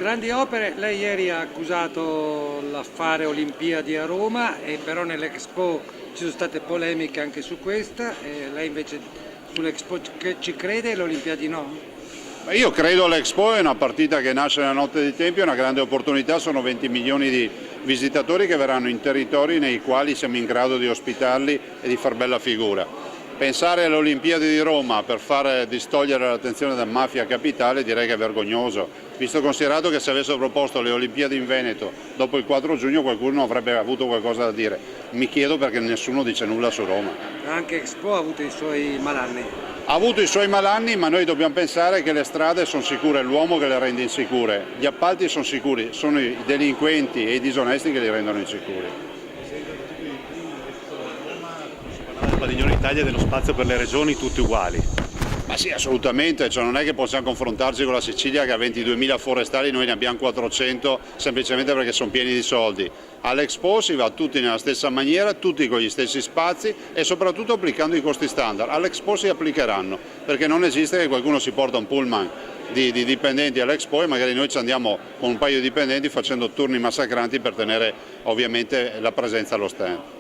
grandi opere, lei ieri ha accusato l'affare Olimpiadi a Roma e però nell'Expo ci sono state polemiche anche su questa, e lei invece sull'Expo ci crede e le Olimpiadi no? Io credo all'Expo, è una partita che nasce nella notte dei tempi, è una grande opportunità, sono 20 milioni di visitatori che verranno in territori nei quali siamo in grado di ospitarli e di far bella figura. Pensare alle Olimpiadi di Roma per far distogliere l'attenzione da Mafia Capitale direi che è vergognoso, visto considerato che se avessero proposto le Olimpiadi in Veneto dopo il 4 giugno qualcuno avrebbe avuto qualcosa da dire. Mi chiedo perché nessuno dice nulla su Roma. Anche Expo ha avuto i suoi malanni. Ha avuto i suoi malanni, ma noi dobbiamo pensare che le strade sono sicure, è l'uomo che le rende insicure, gli appalti sono sicuri, sono i delinquenti e i disonesti che li rendono insicuri. Del padiglione Italia e dello spazio per le regioni tutti uguali. Ma sì, assolutamente, cioè non è che possiamo confrontarci con la Sicilia che ha 22.000 forestali, noi ne abbiamo 400 semplicemente perché sono pieni di soldi. All'Expo si va tutti nella stessa maniera, tutti con gli stessi spazi e soprattutto applicando i costi standard. All'Expo si applicheranno, perché non esiste che qualcuno si porta un pullman di dipendenti all'Expo e magari noi ci andiamo con un paio di dipendenti facendo turni massacranti per tenere ovviamente la presenza allo stand.